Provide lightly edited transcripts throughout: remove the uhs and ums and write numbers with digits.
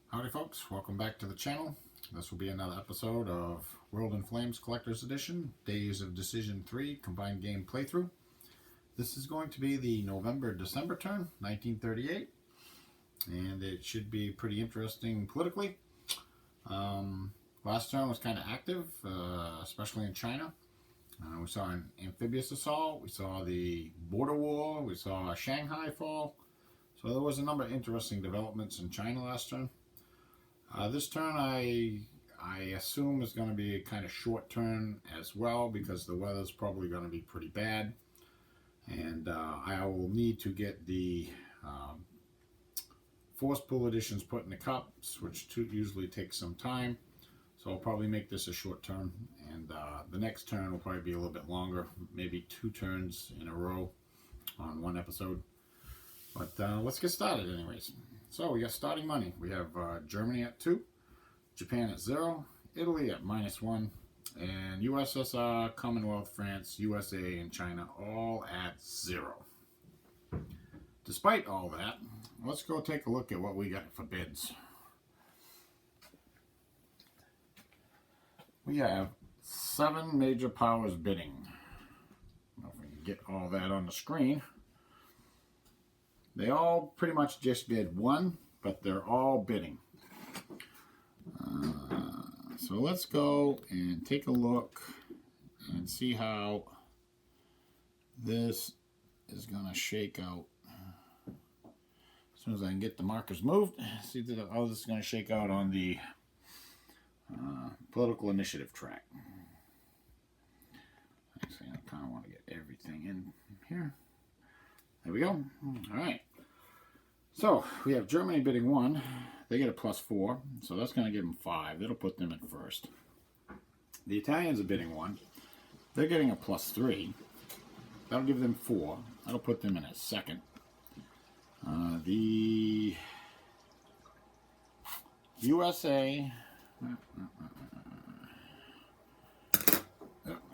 Howdy folks, welcome back to the channel. This will be another episode of World in Flames Collector's Edition, Days of Decision 3 Combined Game Playthrough. This is going to be the November-December turn, 1938, and it should be pretty interesting politically. Last turn was kind of active, especially in China. We saw an amphibious assault, we saw the border war, we saw Shanghai fall. So there was a number of interesting developments in China last turn. This turn I assume is going to be a kind of short turn as well, because the weather's probably going to be pretty bad. And I will need to get the force pull editions put in the cups, which usually takes some time. So I'll probably make this a short turn, and the next turn will probably be a little bit longer, maybe 2 turns in a row on one episode. But let's get started anyways. So we got starting money. We have Germany at 2, Japan at 0, Italy at -1, and USSR, Commonwealth, France, USA, and China all at 0. Despite all that, let's go take a look at what we got for bids. We have 7 major powers bidding. I don't know if we can get all that on the screen. They all pretty much just bid 1, but they're all bidding. So let's go and take a look and see how this is going to shake out. As soon as I can get the markers moved, see how this is going to shake out on the political initiative track. Actually, I kind of want to get everything in here. There we go. All right. So we have Germany bidding 1. They get a +4, so that's going to give them 5. That'll put them at first. The Italians are bidding 1. They're getting a +3. That'll give them 4. That'll put them in at second. The USA. I'm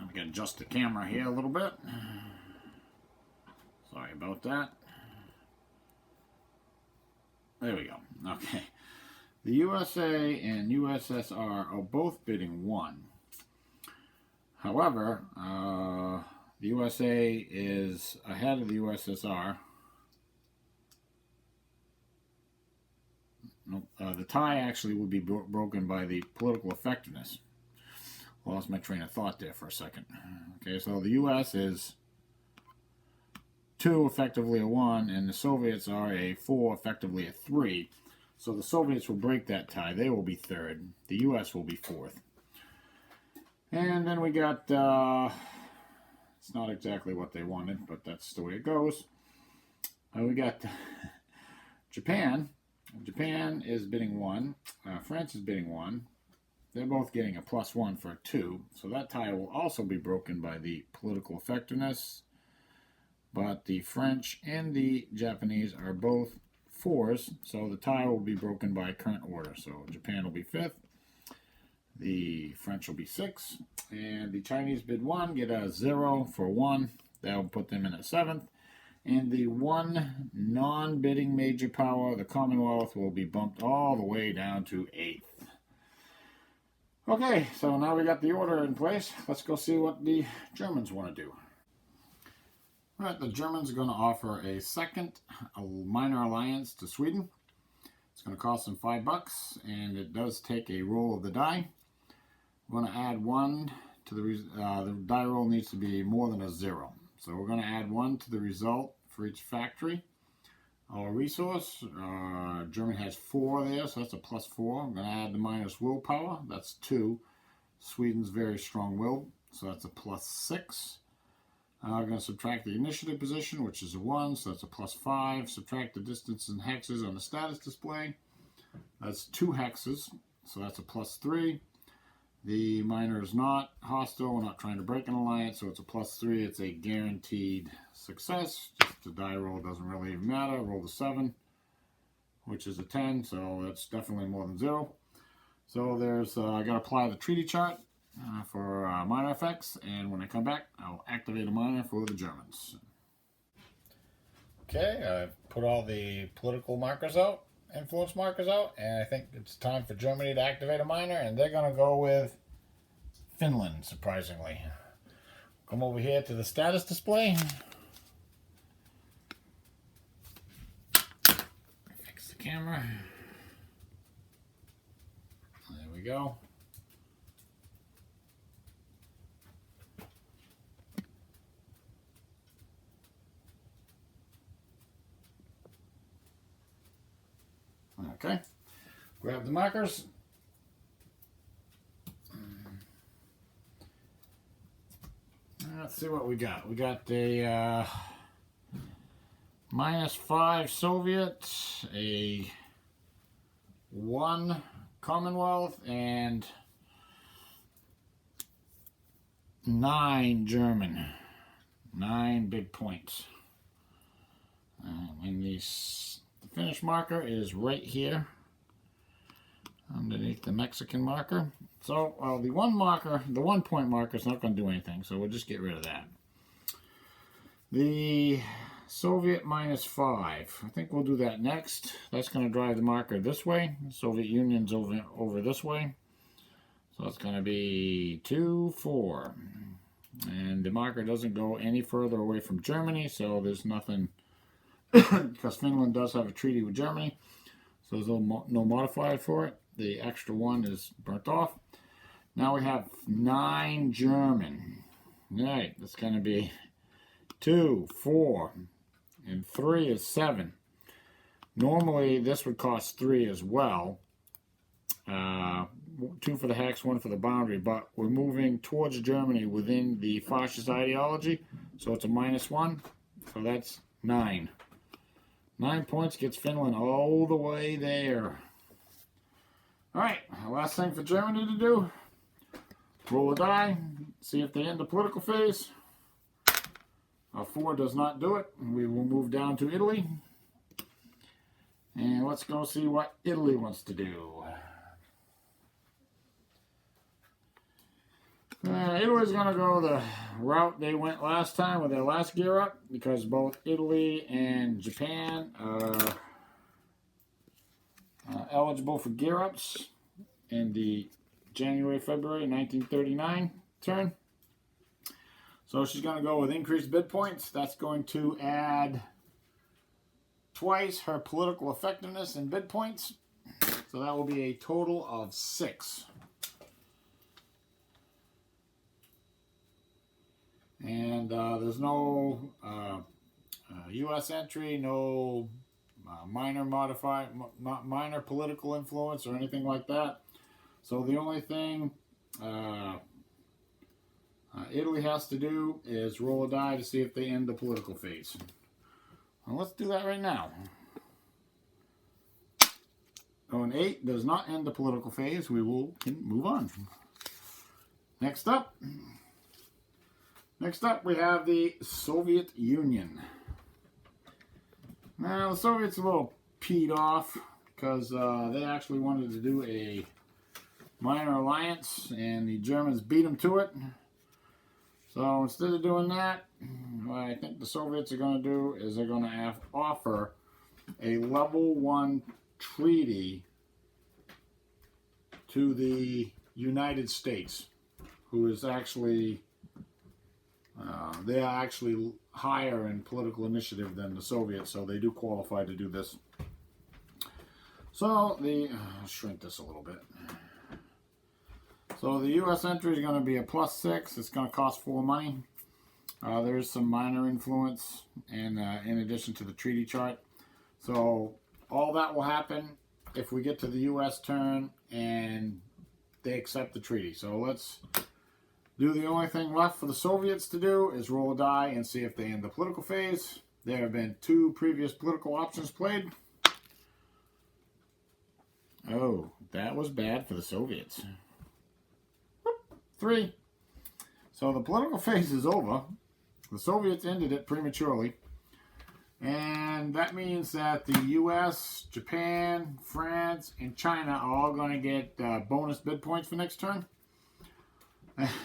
going to adjust the camera here a little bit. Sorry about that. There we go. Okay. The USA and USSR are both bidding 1. However, the USA is ahead of the USSR. The tie actually will be broken by the political effectiveness. Lost my train of thought there for a second. Okay, so the US is 2, effectively a 1, and the Soviets are a 4, effectively a 3. So the Soviets will break that tie. They will be 3rd. The US will be 4th. And then we got, it's not exactly what they wanted, but that's the way it goes. We got Japan. Japan is bidding 1. France is bidding 1. They're both getting a +1 for a 2. So that tie will also be broken by the political effectiveness. But the French and the Japanese are both 4s, so the tie will be broken by current order. So Japan will be 5th, the French will be 6th, and the Chinese bid 1, get a 0 for 1. That will put them in at 7th. And the one non-bidding major power, the Commonwealth, will be bumped all the way down to 8th. Okay, so now we got the order in place. Let's go see what the Germans want to do. Alright, the Germans are going to offer a second minor alliance to Sweden. It's going to cost them $5, and it does take a roll of the die. We're going to add 1 to the die roll needs to be more than a 0. So we're going to add 1 to the result for each factory. Our resource, Germany has 4 there, so that's a +4. I'm going to add the minus willpower, that's 2. Sweden's very strong-willed, so that's a +6. I'm going to subtract the initiative position, which is a 1, so that's a +5. Subtract the distance in hexes on the status display. That's 2 hexes, so that's a +3. The minor is not hostile. We're not trying to break an alliance, so it's a +3. It's a guaranteed success. Just the die roll doesn't really even matter. Roll the 7, which is a 10, so that's definitely more than 0. So there's I got to apply the treaty chart for minor effects, and when I come back, I'll activate a minor for the Germans. Okay, I've put all the political markers out, influence markers out, and I think it's time for Germany to activate a minor, and they're going to go with Finland, surprisingly. Come over here to the status display. Fix the camera. There we go. Okay, grab the markers. Let's see what we got. We got a -5 Soviet, a 1 Commonwealth, and 9 German. 9 big points. And the finish marker is right here underneath the Mexican marker. So, well, the 1 point marker is not going to do anything, so we'll just get rid of that. The Soviet -5, I think we'll do that next. That's going to drive the marker this way. The Soviet Union's over this way. So it's going to be 2, 4. And the marker doesn't go any further away from Germany, so there's nothing, because Finland does have a treaty with Germany, so there's no modifier for it. The extra 1 is burnt off. Now we have 9 German. All right, that's going to be 2, 4, and 3 is 7. Normally this would cost 3 as well. 2 for the hex, 1 for the boundary, but we're moving towards Germany within the fascist ideology, so it's a -1, so that's 9. 9 points gets Finland all the way there. Alright, last thing for Germany to do, roll a die, see if they end the political phase. 4 does not do it. We will move down to Italy. And let's go see what Italy wants to do. Italy's going to go the route they went last time with their last gear up, because both Italy and Japan are eligible for gear ups in the January-February 1939 turn. So she's going to go with increased bid points. That's going to add twice her political effectiveness in bid points. So that will be a total of 6. And there's no U.S. entry, no minor political influence or anything like that. So the only thing Italy has to do is roll a die to see if they end the political phase. Well, let's do that right now. Oh, an 8 does not end the political phase. We can move on. Next up we have the Soviet Union. Now the Soviets are a little peed off because they actually wanted to do a minor alliance and the Germans beat them to it. So instead of doing that, what I think the Soviets are going to do is they're going to offer a level 1 treaty to the United States, who is actually, they are actually higher in political initiative than the Soviets, so they do qualify to do this. So I'll shrink this a little bit. So the U.S. entry is going to be a +6. It's going to cost 4 money. There is some minor influence in addition to the treaty chart. So all that will happen if we get to the U.S. turn and they accept the treaty. So let's do the only thing left for the Soviets to do is roll a die and see if they end the political phase. There have been 2 previous political options played. Oh, that was bad for the Soviets. 3. So the political phase is over. The Soviets ended it prematurely. And that means that the U.S., Japan, France, and China are all going to get bonus bid points for next turn.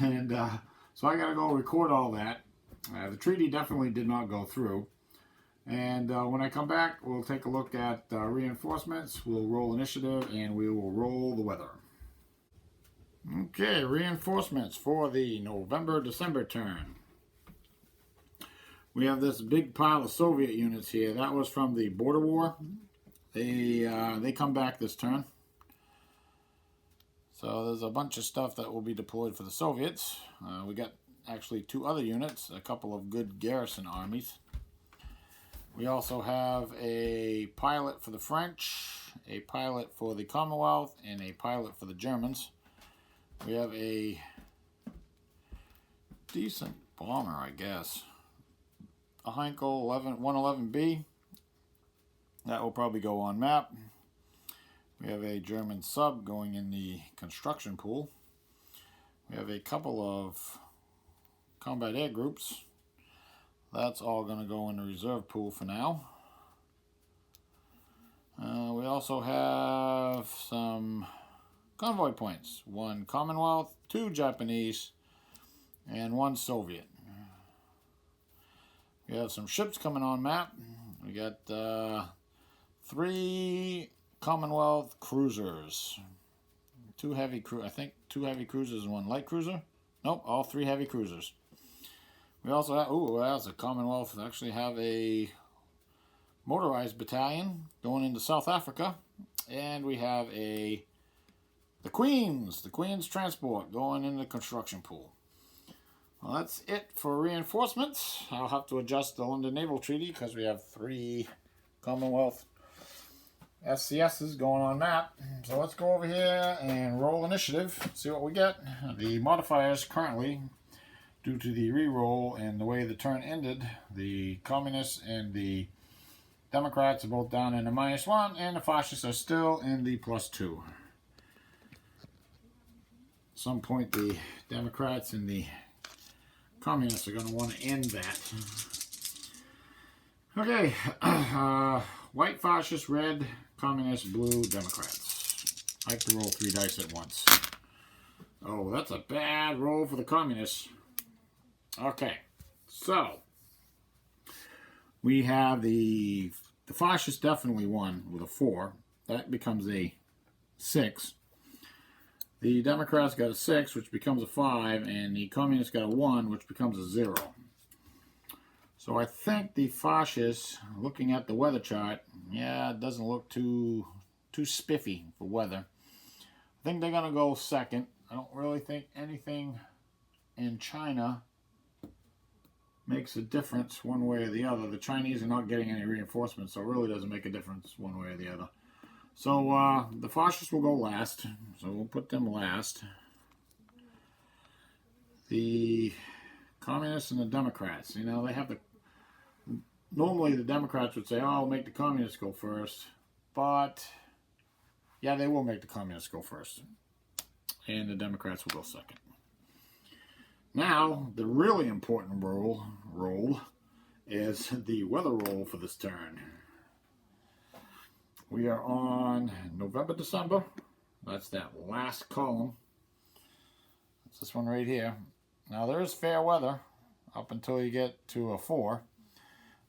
And so I got to go record all that. The treaty definitely did not go through. And when I come back, we'll take a look at reinforcements, we'll roll initiative, and we will roll the weather. Okay, reinforcements for the November-December turn. We have this big pile of Soviet units here. That was from the border war. They come back this turn. So there's a bunch of stuff that will be deployed for the Soviets. We got actually 2 other units, a couple of good garrison armies. We also have a pilot for the French, a pilot for the Commonwealth, and a pilot for the Germans. We have a decent bomber, I guess. A Heinkel 111B. That will probably go on map. We have a German sub going in the construction pool. We have a couple of combat air groups. That's all going to go in the reserve pool for now. We also have some convoy points. 1 Commonwealth, 2 Japanese, and 1 Soviet. We have some ships coming on map. We got 3 Commonwealth cruisers. 2 heavy I think 2 heavy cruisers and 1 light cruiser. Nope, all 3 heavy cruisers. We also have, that's a Commonwealth. We actually have a motorized battalion going into South Africa. And we have the Queen's transport going into the construction pool. Well, that's it for reinforcements. I'll have to adjust the London Naval Treaty because we have 3 Commonwealth SCSs going on map. So let's go over here and roll initiative, see what we get. The modifiers currently, due to the re-roll and the way the turn ended, the Communists and the Democrats are both down in the -1, and the Fascists are still in the +2. At some point, the Democrats and the Communists are going to want to end that. Okay, white Fascists, red Communists, blue Democrats. I have to roll 3 dice at once. Oh, that's a bad roll for the Communists. Okay, so we have the Fascists definitely won with a 4. That becomes a 6. The Democrats got a 6, which becomes a 5, and the Communists got a 1, which becomes a 0. So I think the Fascists, looking at the weather chart, yeah, it doesn't look too spiffy for weather. I think they're going to go second. I don't really think anything in China makes a difference one way or the other. The Chinese are not getting any reinforcements, so it really doesn't make a difference one way or the other. So the Fascists will go last, so we'll put them last. The Communists and the Democrats, you know, they have the... Normally the Democrats would say, oh, I'll make the Communists go first. But, yeah, they will make the Communists go first. And the Democrats will go second. Now, the really important roll is the weather roll for this turn. We are on November, December. That's that last column. That's this one right here. Now, there is fair weather up until you get to a 4.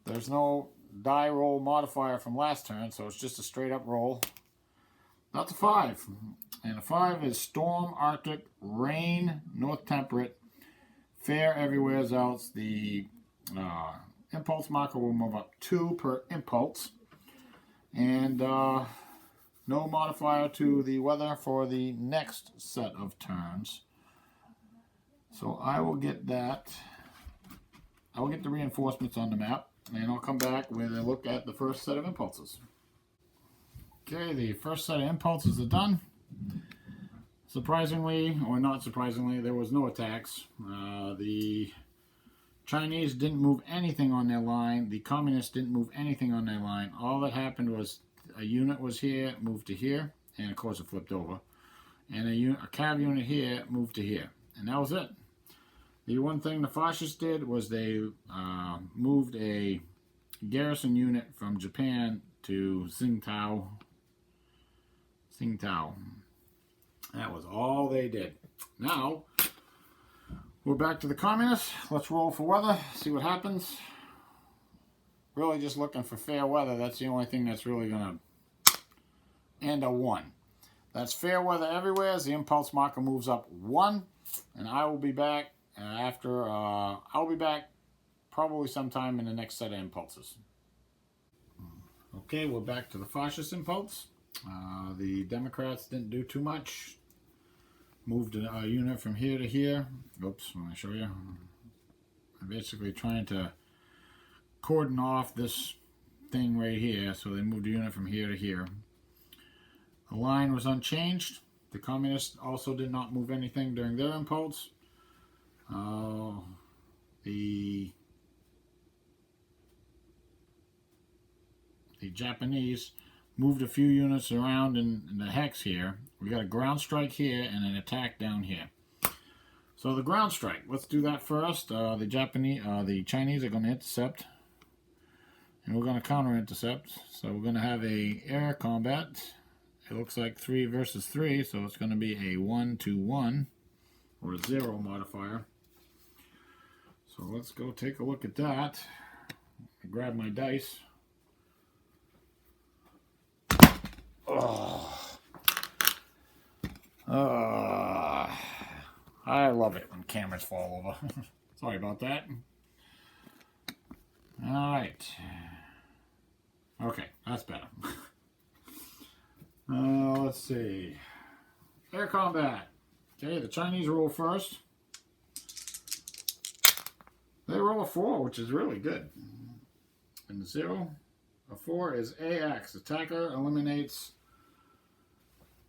There's no die roll modifier from last turn, so it's just a straight up roll. That's a 5. And a 5 is storm, Arctic, rain, north temperate, fair everywhere else. The impulse marker will move up 2 per impulse. And no modifier to the weather for the next set of turns. So I will get that. I will get the reinforcements on the map, and I'll come back with a look at the first set of impulses. Okay, the first set of impulses are done. Surprisingly, or not surprisingly, there was no attacks. The Chinese didn't move anything on their line. The Communists didn't move anything on their line. All that happened was a unit was here, moved to here, and of course it flipped over. And a cav unit here moved to here. And that was it. The one thing the Fascists did was they moved a garrison unit from Japan to Tsingtao. That was all they did. Now, we're back to the Communists. Let's roll for weather, see what happens. really just looking for fair weather. That's the only thing that's really going to end a 1. That's fair weather everywhere as the impulse marker moves up 1. And I will be back I'll be back probably sometime in the next set of impulses. Okay, we're back to the fascist impulse. The Democrats didn't do too much. Moved a unit from here to here. Oops, let me show you. I'm basically trying to cordon off this thing right here. So they moved a unit from here to here. The line was unchanged. The communists also did not move anything during their impulse. The Japanese moved a few units around in the hex here. We got a ground strike here and an attack down here. So the ground strike, let's do that first. The Chinese are going to intercept, and we're going to counter intercept. So we're going to have a air combat. It looks like 3 versus 3, so it's going to be a 1-1 or a 0 modifier. So let's go take a look at that. Grab my dice. I love it when cameras fall over. Sorry about that. Alright. Okay, that's better. Let's see. Air combat. Okay, the Chinese roll first. They roll a 4, which is really good. And 0. A 4 is AX. Attacker eliminates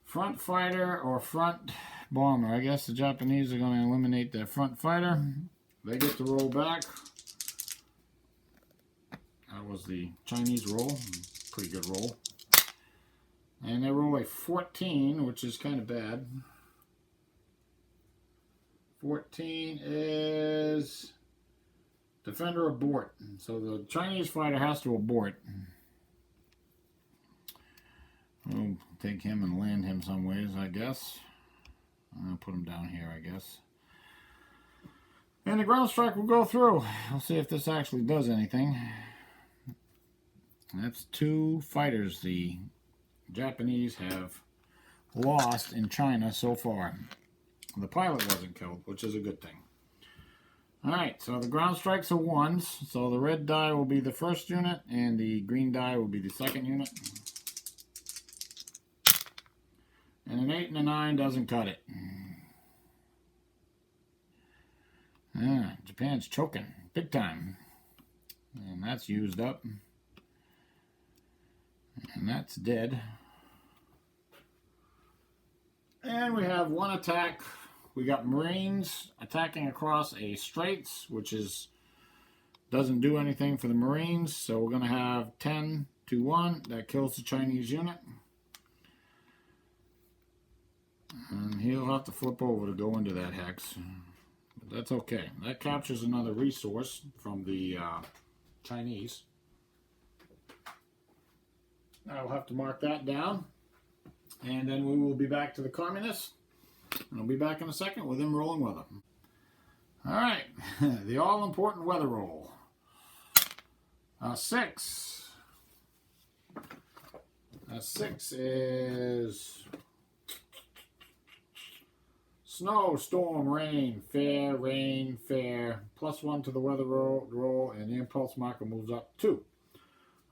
front fighter or front bomber. I guess the Japanese are going to eliminate their front fighter. They get to roll back. That was the Chinese roll. Pretty good roll. And they roll a 14, which is kind of bad. 14 is defender abort. So the Chinese fighter has to abort. We'll take him and land him some ways, I guess. I'm going to put him down here, I guess. And the ground strike will go through. We'll see if this actually does anything. That's 2 fighters the Japanese have lost in China so far. The pilot wasn't killed, which is a good thing. Alright, so the ground strikes are 1s. So the red die will be the first unit, and the green die will be the second unit. And an 8 and a 9 doesn't cut it. Japan's choking big time. And that's used up. And that's dead. And we have 1 attack. We got Marines attacking across a straits, which doesn't do anything for the Marines. So we're going to have 10-1. That kills the Chinese unit. And he'll have to flip over to go into that hex. But that's okay. That captures another resource from the Chinese. I'll have to mark that down. And then we will be back to the communists. And I'll be back in a second with them rolling weather. Alright, the all-important weather roll. 6. 6 is snow, storm, rain, fair, +1 to the weather roll, and the impulse marker moves up 2.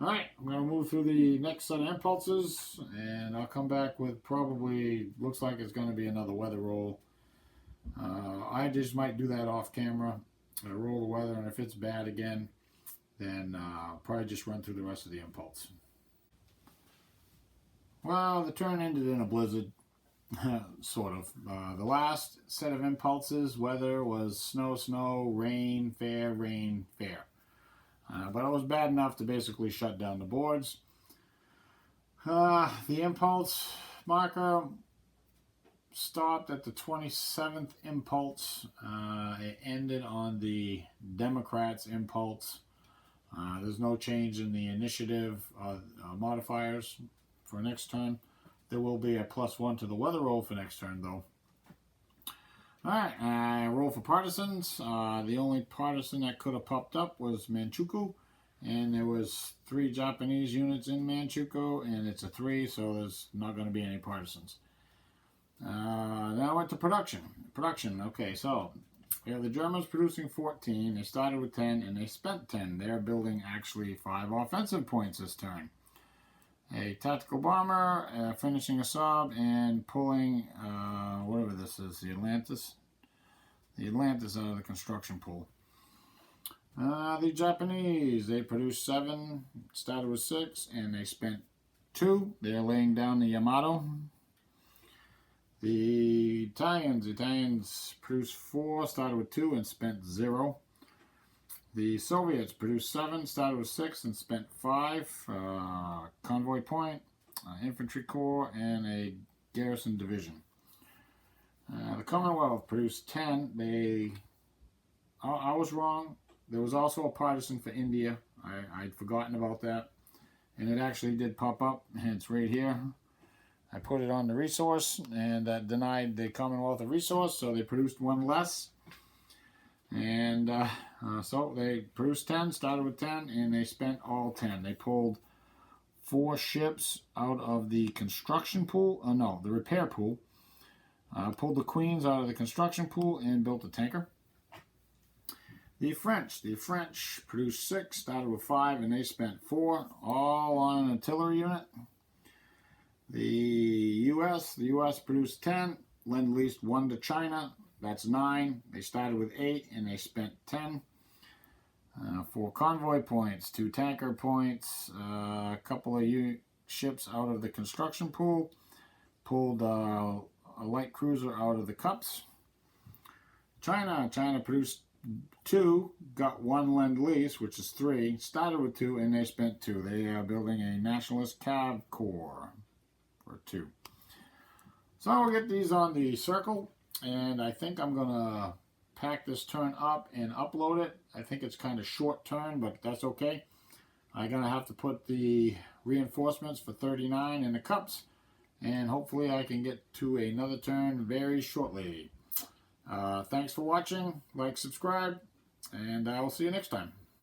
Alright, I'm going to move through the next set of impulses, and I'll come back with probably, looks like it's going to be another weather roll. I just might do that off camera, roll the weather, and if it's bad again, then I'll probably just run through the rest of the impulse. Well, the turn ended in a blizzard, sort of. The last set of impulses, weather, was snow, rain, fair. But it was bad enough to basically shut down the boards. The impulse marker stopped at the 27th impulse. It ended on the Democrats' impulse. There's no change in the initiative modifiers for next turn. There will be a +1 to the weather roll for next turn, though. Alright, roll for partisans. The only partisan that could have popped up was Manchukuo. And there was 3 Japanese units in Manchukuo, and it's a 3, so there's not going to be any partisans. Now I went to production. Okay, so we have the Germans producing 14. They started with 10, and they spent 10. They're building actually 5 offensive points this turn. A tactical bomber, finishing a sub, and pulling, whatever this is, the Atlantis. The Atlantis out of the construction pool. The Japanese, they produced 7, started with 6, and they spent 2. They're laying down the Yamato. The Italians produced 4, started with 2, and spent 0. The Soviets produced 7, started with 6, and spent 5. Convoy point, infantry corps, and a garrison division. The Commonwealth produced 10. I was wrong. There was also a partisan for India. I'd forgotten about that. And it actually did pop up. And it's right here. I put it on the resource, and that denied the Commonwealth a resource, so they produced 1 less. And so they produced 10, started with 10, and they spent all 10. They pulled 4 ships out of the construction pool. No, the repair pool. Pulled the Queens out of the construction pool and built a tanker. The French produced 6, started with 5, and they spent 4, all on an artillery unit. The U.S. produced 10, lend-leased 1 to China, that's 9. They started with 8, and they spent 10. 4 convoy points, 2 tanker points, a couple of ships out of the construction pool, pulled a light cruiser out of the cups. China produced 2, got 1 lend-lease, which is 3, started with 2, and they spent 2. They are building a nationalist cav corps for 2. So I'll get these on the circle, and I think I'm going to pack this turn up and upload it. I think it's kind of short turn, but that's okay. I'm going to have to put the reinforcements for 39 in the cups, and hopefully I can get to another turn very shortly. Thanks for watching. Like, subscribe, and I will see you next time.